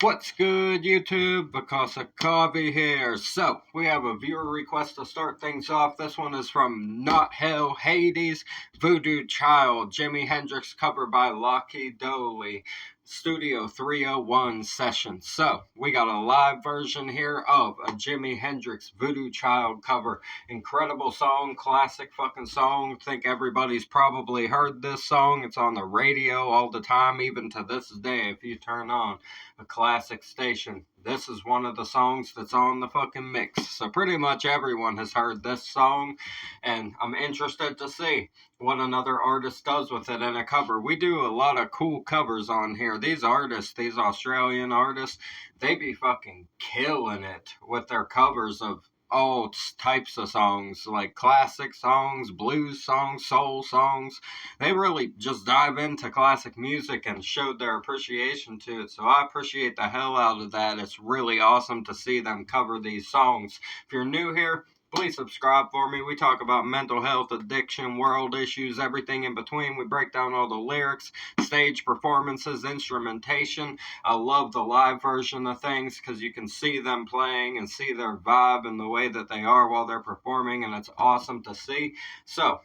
What's good, YouTube? Because of Coffee here. So, we have a viewer request to start things off. This one is from Not Hell Hades, Voodoo Child, Jimi Hendrix cover by Lachy, Doley, Studio 301 session. So, we got a live version here of a Jimi Hendrix Voodoo Child cover. Incredible song, classic fucking song. Think everybody's probably heard this song. It's on the radio all the time, even to this day, if you turn on a classic station. This is one of the songs that's on the fucking mix. So pretty much everyone has heard this song, and I'm interested to see what another artist does with it in a cover. We do a lot of cool covers on here. These artists, these Australian artists, they be fucking killing it with their covers of all types of songs, like classic songs, blues songs, soul songs. They really just dive into classic music and showed their appreciation to it. So I appreciate the hell out of that. It's really awesome to see them cover these songs. If you're new here, please subscribe for me. We talk about mental health, addiction, world issues, everything in between. We break down all the lyrics, stage performances, instrumentation. I love the live version of things because you can see them playing and see their vibe and the way that they are while they're performing, and it's awesome to see. So,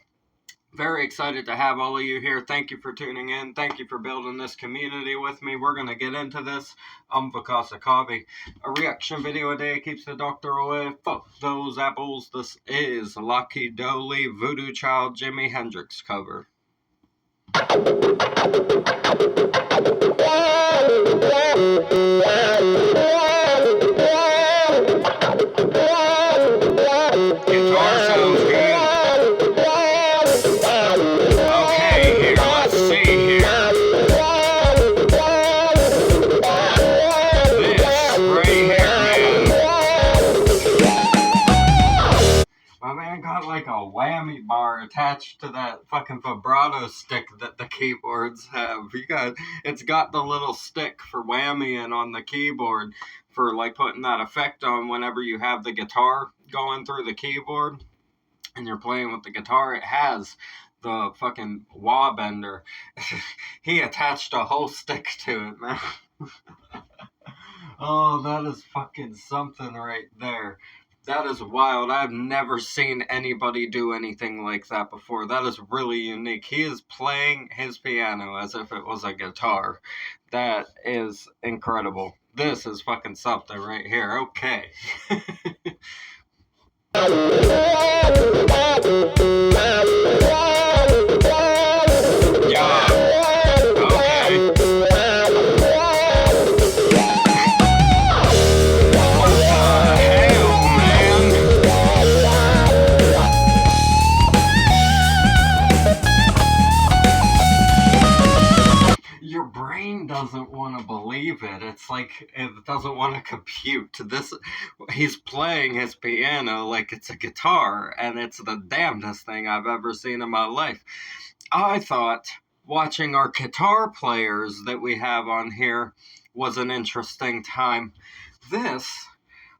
very excited to have all of you here. Thank you for tuning in. Thank you for building this community with me. We're going to get into this. Because of coffee. A reaction video a day keeps the doctor away. Fuck those apples. This is Lachy, Doley, Voodoo Child, Jimi Hendrix cover. Guitar sounds good. My man got like a whammy bar attached to that fucking vibrato stick that the keyboards have. It's got the little stick for whammying on the keyboard for like putting that effect on whenever you have the guitar going through the keyboard and you're playing with the guitar. It has the fucking wah bender. He attached a whole stick to it, man. Oh, that is fucking something right there. That is wild. I've never seen anybody do anything like that before. That is really unique. He is playing his piano as if it was a guitar. That is incredible. This is fucking something right here. Okay. Yeah. Okay. Your brain doesn't want to believe it. It's like it doesn't want to compute. He's playing his piano like it's a guitar, and it's the damnedest thing I've ever seen in my life. I thought watching our guitar players that we have on here was an interesting time. This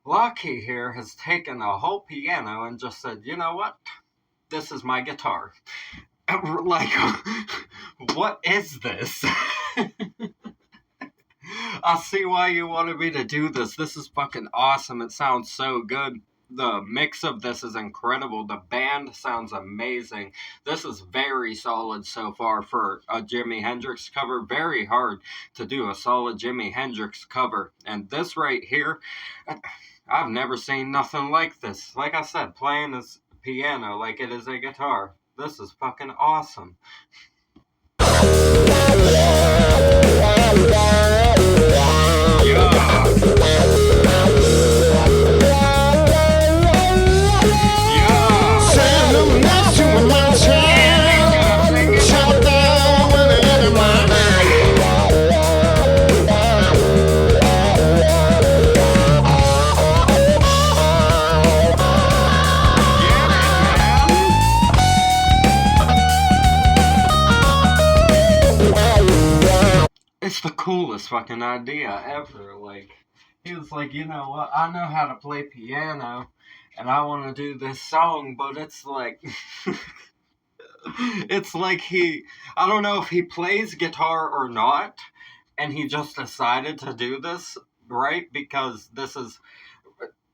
Lachy here has taken a whole piano and just said, you know what? This is my guitar. Like, what is this? I see why you wanted me to do this. This is fucking awesome. It sounds so good. The mix of this is incredible. The band sounds amazing. This is very solid so far for a Jimi Hendrix cover. Very hard to do a solid Jimi Hendrix cover. And this right here, I've never seen nothing like this. Like I said, playing this piano like it is a guitar. This is fucking awesome. It's the coolest fucking idea ever. Like, he was like, you know what, I know how to play piano, and I want to do this song, but it's like, it's like I don't know if he plays guitar or not, and he just decided to do this, right? Because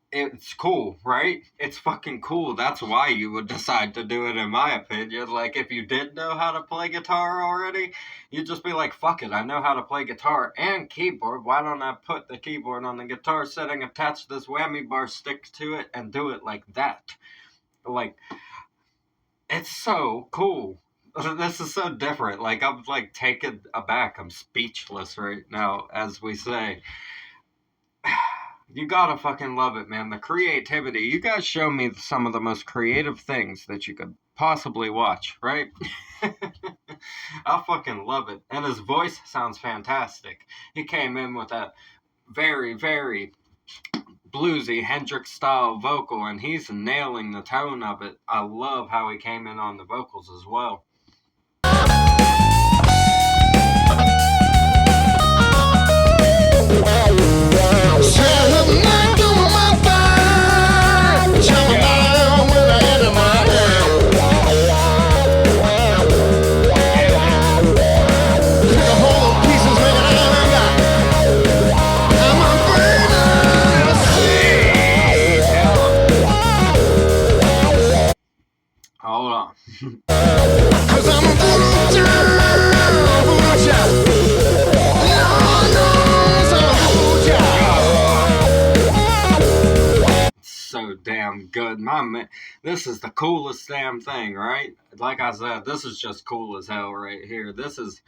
it's cool, right? It's fucking cool. That's why you would decide to do it, in my opinion. Like, if you did know how to play guitar already, you'd just be like, fuck it, I know how to play guitar and keyboard. Why don't I put the keyboard on the guitar setting, attach this whammy bar stick to it, and do it like that? Like, it's so cool. This is so different. Like, I'm like taken aback. I'm speechless right now, as we say. You gotta fucking love it, man. The creativity. You guys show me some of the most creative things that you could possibly watch, right? I fucking love it. And his voice sounds fantastic. He came in with that very, very bluesy Hendrix style vocal, and he's nailing the tone of it. I love how he came in on the vocals as well. Hold on. So damn good. My man, this is the coolest damn thing, right? Like I said, this is just cool as hell right here. This is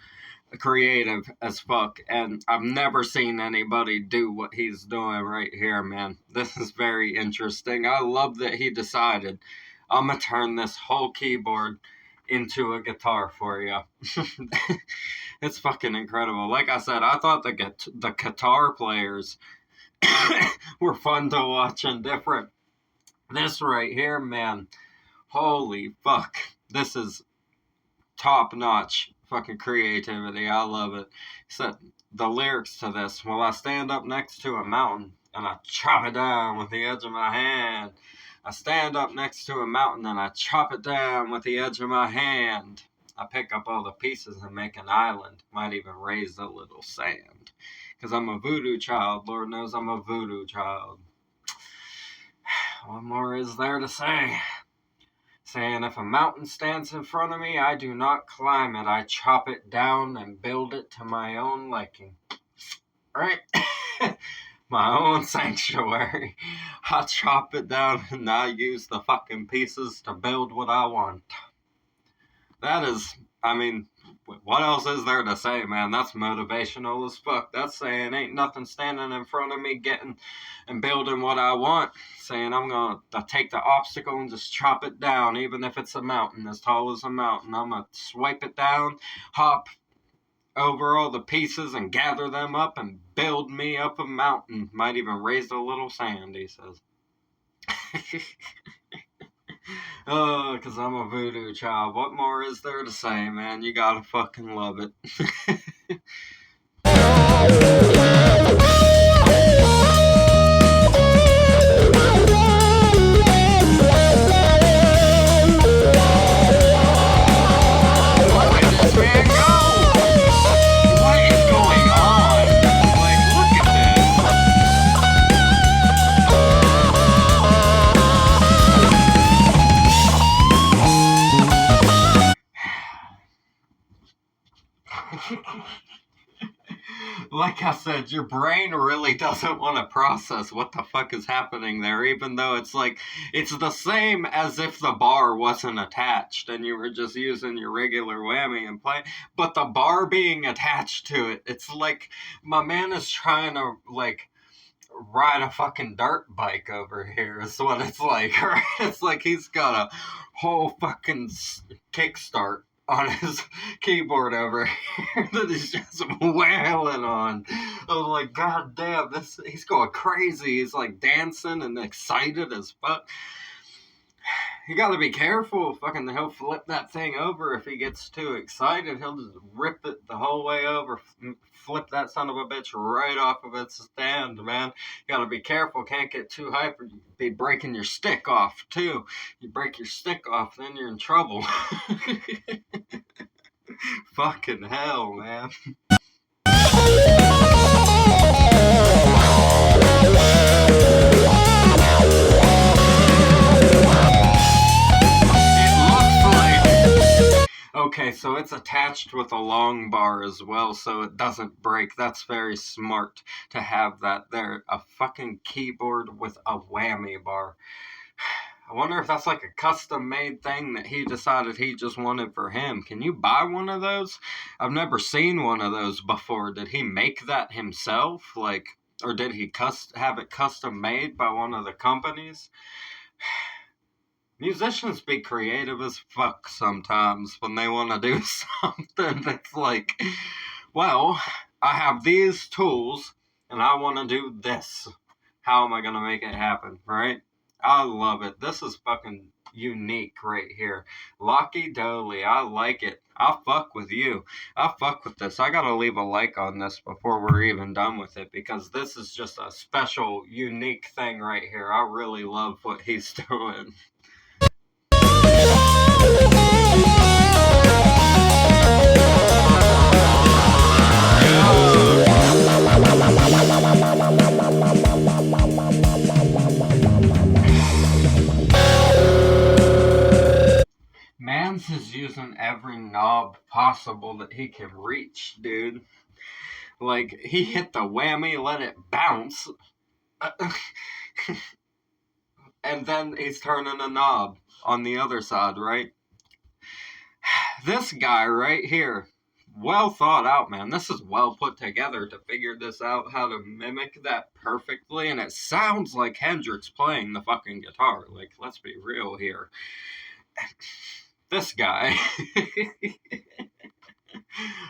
creative as fuck, and I've never seen anybody do what he's doing right here, man. This is very interesting. I love that he decided, I'm gonna turn this whole keyboard into a guitar for you. It's fucking incredible. Like I said, I thought the guitar players were fun to watch and different. This right here, man, holy fuck. This is top notch fucking creativity. I love it. Except the lyrics to this: well, I stand up next to a mountain and I chop it down with the edge of my hand. I stand up next to a mountain and I chop it down with the edge of my hand. I pick up all the pieces and make an island. Might even raise a little sand. Because I'm a voodoo child. Lord knows I'm a voodoo child. What more is there to say? Saying, if a mountain stands in front of me, I do not climb it. I chop it down and build it to my own liking. Right? My own sanctuary. I chop it down and I use the fucking pieces to build what I want. That is, I mean, what else is there to say, man? That's motivational as fuck. That's saying ain't nothing standing in front of me getting and building what I want. Saying I'm going to take the obstacle and just chop it down, even if it's a mountain, as tall as a mountain. I'm going to swipe it down, hop over all the pieces and gather them up and build me up a mountain. Might even raise a little sand, he says. Oh, because I'm a voodoo child. What more is there to say, man? You gotta fucking love it. Like I said, your brain really doesn't want to process what the fuck is happening there, even though it's like, it's the same as if the bar wasn't attached and you were just using your regular whammy and playing, but the bar being attached to it, it's like my man is trying to, like, ride a fucking dirt bike over here is what it's like, right? It's like he's got a whole fucking kickstart on his keyboard over here that he's just wailing on. I'm like, god damn, he's going crazy. He's like dancing and excited as fuck. You gotta be careful. Fucking, he'll flip that thing over if he gets too excited. He'll just rip it the whole way over, flip that son of a bitch right off of its stand, man. You gotta be careful. Can't get too hyper. You'd be breaking your stick off, too. You break your stick off, then you're in trouble. Fucking hell, man. so it's attached with a long bar as well, so it doesn't break. That's very smart to have that there. A fucking keyboard with a whammy bar. I wonder if that's like a custom-made thing that he decided he just wanted for him. Can you buy one of those? I've never seen one of those before. Did he make that himself? Like, or did he have it custom-made by one of the companies? Musicians be creative as fuck sometimes when they want to do something that's like, well, I have these tools and I want to do this. How am I going to make it happen, right? I love it. This is fucking unique right here. Lachy Doley, I like it. I fuck with you. I fuck with this. I gotta leave a like on this before we're even done with it, because this is just a special, unique thing right here. I really love what he's doing. Mans is using every knob possible that he can reach, dude. Like, he hit the whammy, let it bounce. And then he's turning a knob on the other side, right? This guy right here, well thought out, man. This is well put together to figure this out, how to mimic that perfectly. And it sounds like Hendrix playing the fucking guitar. Like, let's be real here. This guy.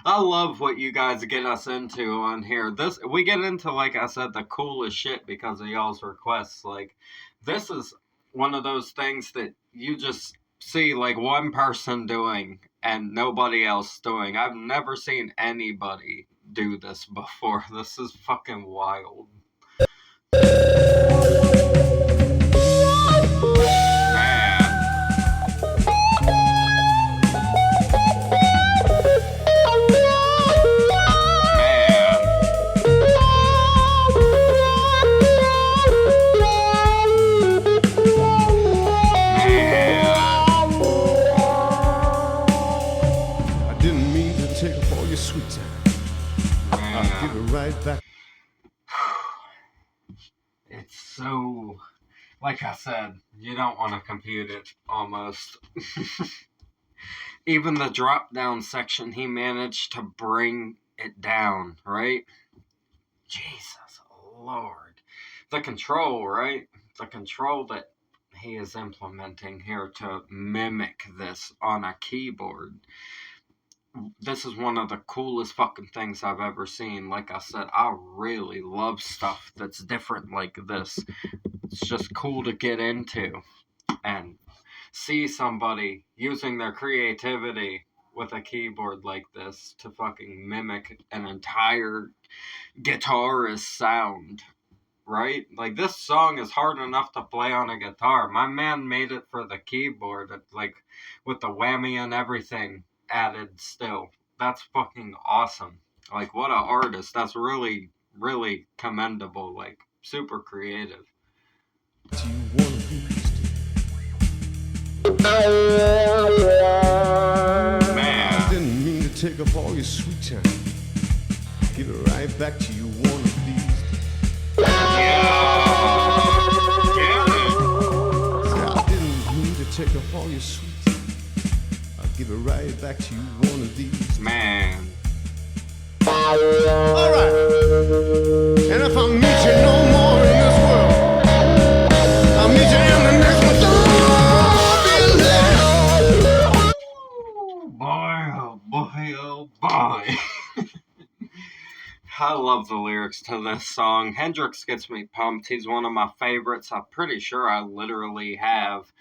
I love what you guys get us into on here. We get into, like I said, the coolest shit because of y'all's requests. Like, this is one of those things that you just see like one person doing and nobody else doing. I've never seen anybody do this before. This is fucking wild. Back. It's so, like I said, you don't want to compute it almost. Even the drop down section, he managed to bring it down, right? Jesus Lord. The control, right? The control that he is implementing here to mimic this on a keyboard. This is one of the coolest fucking things I've ever seen. Like I said, I really love stuff that's different like this. It's just cool to get into and see somebody using their creativity with a keyboard like this to fucking mimic an entire guitarist sound, right? Like, this song is hard enough to play on a guitar. My man made it for the keyboard, like, with the whammy and everything added still. That's fucking awesome. Like, what an artist. That's really, really commendable. Like, super creative. Do you want to be Man. I didn't mean to take up all your sweet time. Give it right back to you one of these. I didn't mean to take up all your sweet. I'll give it right back to you one of these. Man. Alright. And if I meet you no more in this world, I'll meet you in the next one. Boy, oh boy, oh boy. I love the lyrics to this song. Hendrix gets me pumped. He's one of my favorites. I'm pretty sure I literally have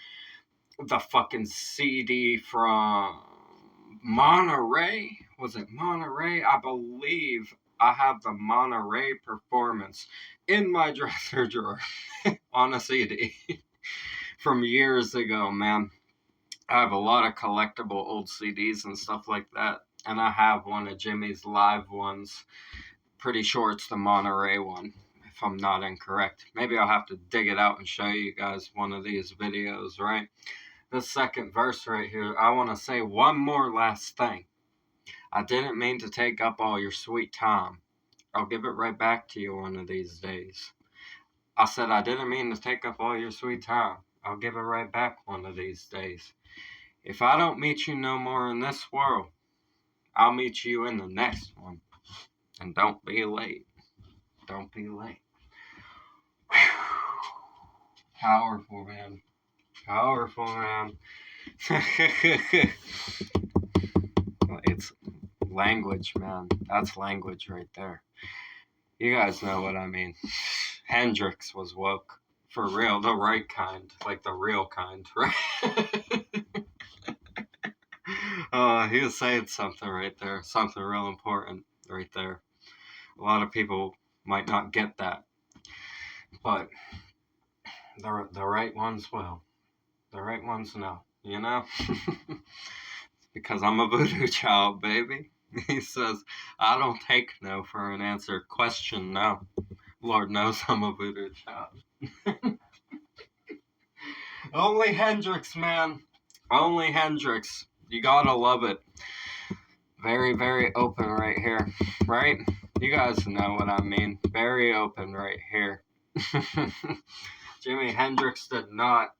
the fucking CD from Monterey. Was it Monterey? I believe I have the Monterey performance in my dresser drawer on a CD from years ago, man. I have a lot of collectible old CDs and stuff like that. And I have one of Jimmy's live ones. Pretty sure it's the Monterey one, if I'm not incorrect. Maybe I'll have to dig it out and show you guys one of these videos, right? this second verse right here, I want to say one more last thing. I didn't mean to take up all your sweet time. I'll give it right back to you one of these days. I said I didn't mean to take up all your sweet time. I'll give it right back one of these days. If I don't meet you no more in this world, I'll meet you in the next one. And don't be late. Don't be late. Whew. Powerful, man. Powerful, man. It's language, man. That's language right there. You guys know what I mean. Hendrix was woke. For real. The right kind. Like the real kind, right? He was saying something right there. Something real important right there. A lot of people might not get that. But the right ones will. The right ones know. You know? Because I'm a voodoo child, baby. He says, I don't take no for an answer. Question no. Lord knows I'm a voodoo child. Only Hendrix, man. Only Hendrix. You gotta love it. Very, very open right here. Right? You guys know what I mean. Very open right here. Jimi Hendrix did not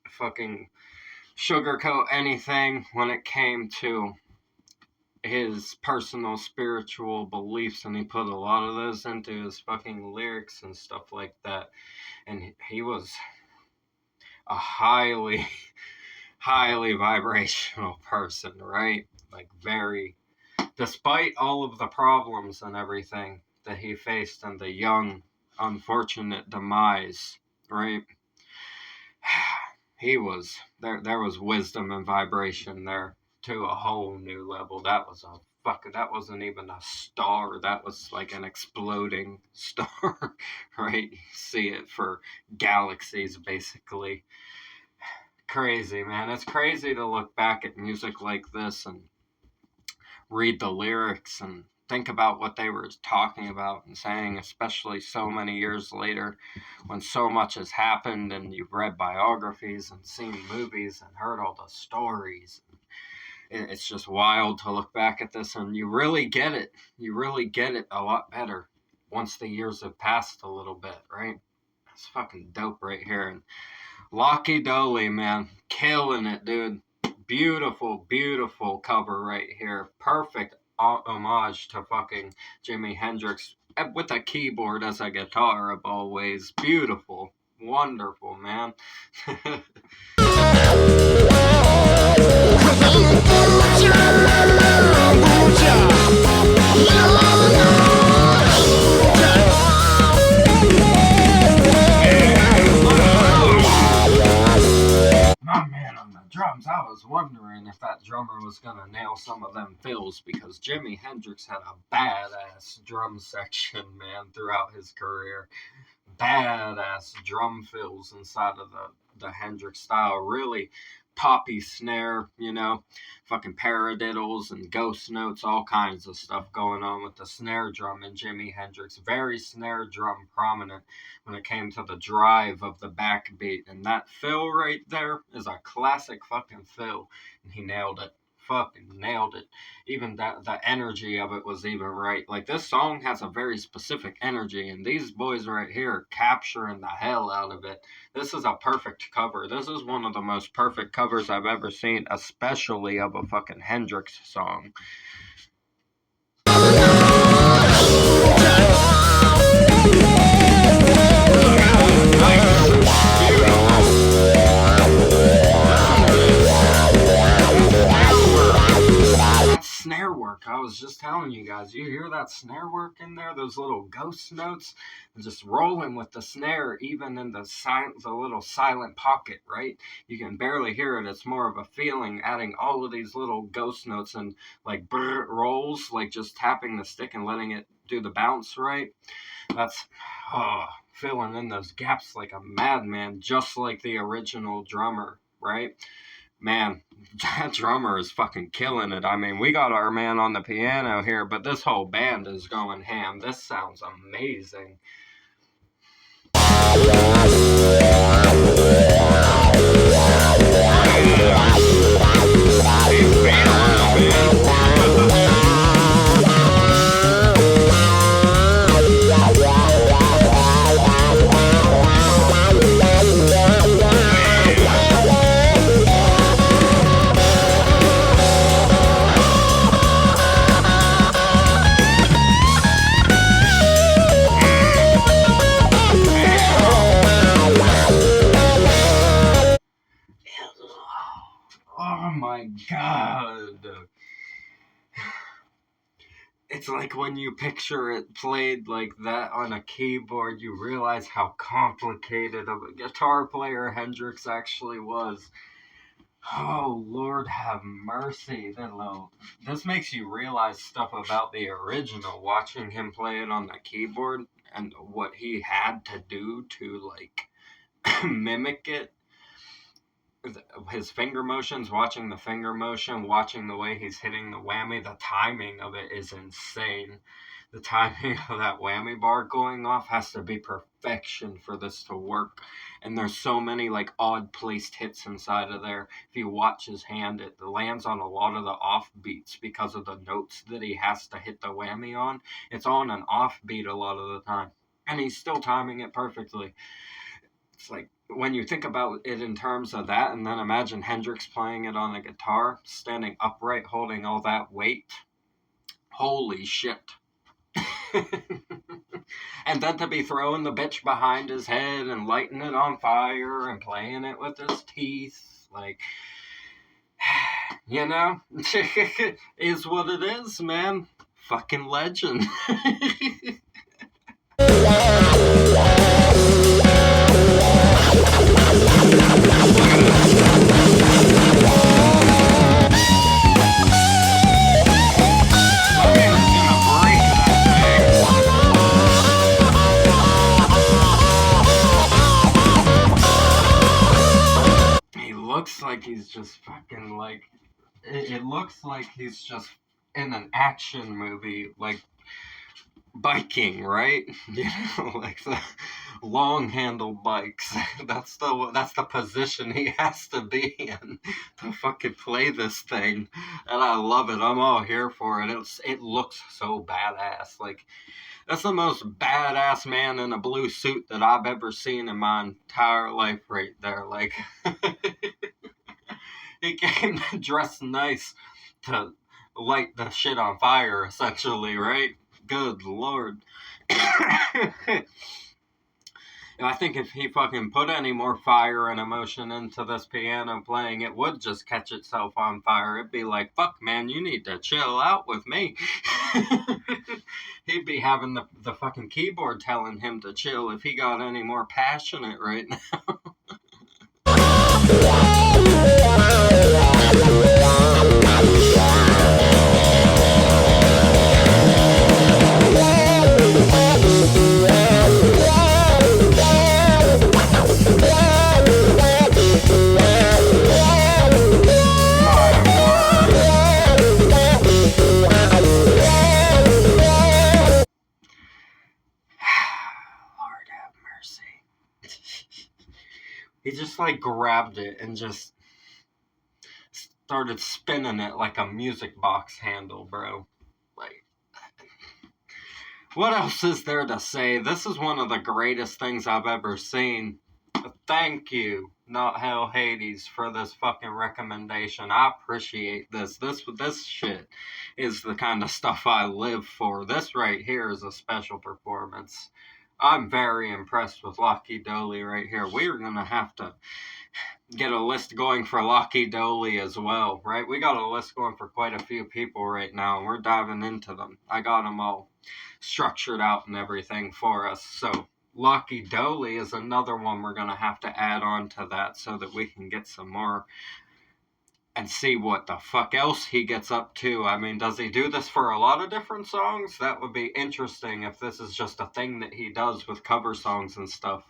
fucking sugarcoat anything when it came to his personal spiritual beliefs, and he put a lot of those into his fucking lyrics and stuff like that. And he was a highly vibrational person, right? Like very, despite all of the problems and everything that he faced and the young unfortunate demise, right? He was there was wisdom and vibration there to a whole new level. That wasn't even a star. That was like an exploding star, right? You see it for galaxies, basically. Crazy, man. It's crazy to look back at music like this and read the lyrics and think about what they were talking about and saying, especially so many years later when so much has happened and you've read biographies and seen movies and heard all the stories. It's just wild to look back at this, and you really get it. You really get it a lot better once the years have passed a little bit, right? It's fucking dope right here. And Lachy Doley, man, killing it, dude. Beautiful, beautiful cover right here. Perfect homage to fucking Jimi Hendrix with a keyboard as a guitar of always. Beautiful. Wonderful, man. My man on the drums, I was wondering if that drummer was gonna nail some of them fills, because Jimi Hendrix had a badass drum section, man, throughout his career. Badass drum fills inside of the Hendrix style. Really poppy snare, you know, fucking paradiddles and ghost notes, all kinds of stuff going on with the snare drum in Jimi Hendrix. Very snare drum prominent when it came to the drive of the backbeat. And that fill right there is a classic fucking fill. And he nailed it. Fucking nailed it. Even the energy of it was even right. Like, this song has a very specific energy, and these boys right here are capturing the hell out of it. This is a perfect cover. This is one of the most perfect covers I've ever seen, especially of a fucking Hendrix song. Snare work, I was just telling you guys, you hear that snare work in there, those little ghost notes, and just rolling with the snare, even in the little silent pocket, right? You can barely hear it. It's more of a feeling, adding all of these little ghost notes and like brr rolls, like just tapping the stick and letting it do the bounce, right? That's filling in those gaps like a madman, just like the original drummer, right? Man, that drummer is fucking killing it. I mean, we got our man on the piano here, but this whole band is going ham. This sounds amazing. God. It's like when you picture it played like that on a keyboard, you realize how complicated of a guitar player Hendrix actually was. Oh, Lord have mercy. This makes you realize stuff about the original, watching him play it on the keyboard and what he had to do to, like, mimic it. His finger motions, watching the finger motion, watching the way he's hitting the whammy, the timing of it is insane. The timing of that whammy bar going off has to be perfection for this to work. And there's so many like odd placed hits inside of there. If you watch his hand, it lands on a lot of the off beats because of the notes that he has to hit the whammy on. It's on an off beat a lot of the time. And he's still timing it perfectly. It's like when you think about it in terms of that, and then imagine Hendrix playing it on a guitar, standing upright, holding all that weight. Holy shit. And then to be throwing the bitch behind his head and lighting it on fire and playing it with his teeth, like, you know, is what it is, man. Fucking legend. Looks like he's just fucking like it looks like he's just in an action movie, like biking, right? You know, like the long handle bikes. That's the position he has to be in to fucking play this thing, and I love it. I'm all here for it. It looks so badass. Like, that's the most badass man in a blue suit that I've ever seen in my entire life right there. Like, he came dressed nice to light the shit on fire, essentially, right? Good Lord. I think if he fucking put any more fire and emotion into this piano playing, it would just catch itself on fire. It'd be like, fuck, man, you need to chill out with me. He'd be having the fucking keyboard telling him to chill if he got any more passionate right now. He just like grabbed it and just started spinning it like a music box handle, bro. Like, what else is there to say? This is one of the greatest things I've ever seen. Thank you, Not Hell Hades, for this fucking recommendation. I appreciate this. This shit is the kind of stuff I live for. This right here is a special performance. I'm very impressed with Lachy Doley right here. We're going to have to get a list going for Lachy Doley as well, right? We got a list going for quite a few people right now, and we're diving into them. I got them all structured out and everything for us. So Lachy Doley is another one we're going to have to add on to that so that we can get some more and see what the fuck else he gets up to. I mean, does he do this for a lot of different songs? That would be interesting if this is just a thing that he does with cover songs and stuff.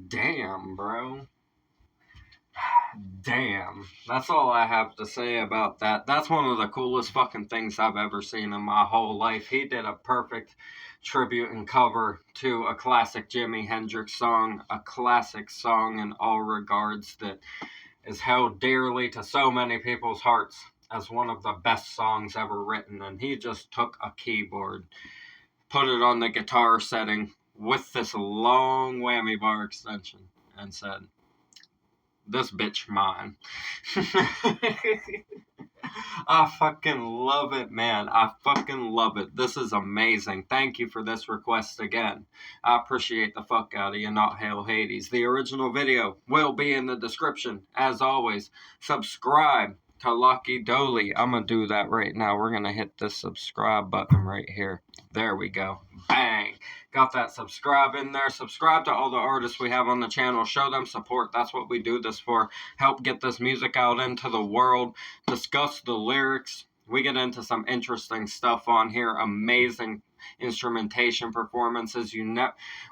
Damn, bro. Damn. That's all I have to say about that. That's one of the coolest fucking things I've ever seen in my whole life. He did a perfect tribute and cover to a classic Jimi Hendrix song, a classic song in all regards that is held dearly to so many people's hearts as one of the best songs ever written. And he just took a keyboard, put it on the guitar setting with this long whammy bar extension and said, "This bitch mine." I fucking love it, man. I fucking love it. This is amazing. Thank you for this request again. I appreciate the fuck out of you, Not Hail Hades. The original video will be in the description. As always, subscribe to Lachy Doley. I'm going to do that right now. We're going to hit this subscribe button right here. There we go. Bang. Got that subscribe in there. Subscribe to all the artists we have on the channel. Show them support. That's what we do this for. Help get this music out into the world. Discuss the lyrics. We get into some interesting stuff on here. Amazing instrumentation performances.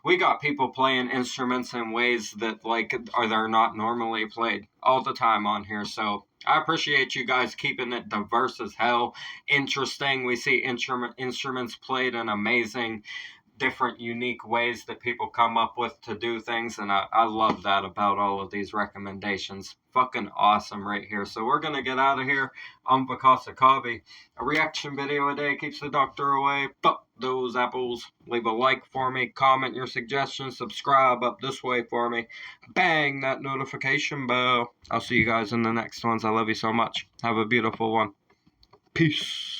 We got people playing instruments in ways that they're not normally played all the time on here. So I appreciate you guys keeping it diverse as hell, interesting. We see instruments played in amazing, different, unique ways that people come up with to do things, and I love that about all of these recommendations. Fucking awesome right here. So we're gonna get out of here. I'm Vakasa Kavi. A reaction video a day keeps the doctor away. Fuck those apples. Leave a like for me, comment your suggestions, subscribe up this way for me, bang that notification bell. I'll see you guys in the next ones. I love you so much. Have a beautiful one. Peace.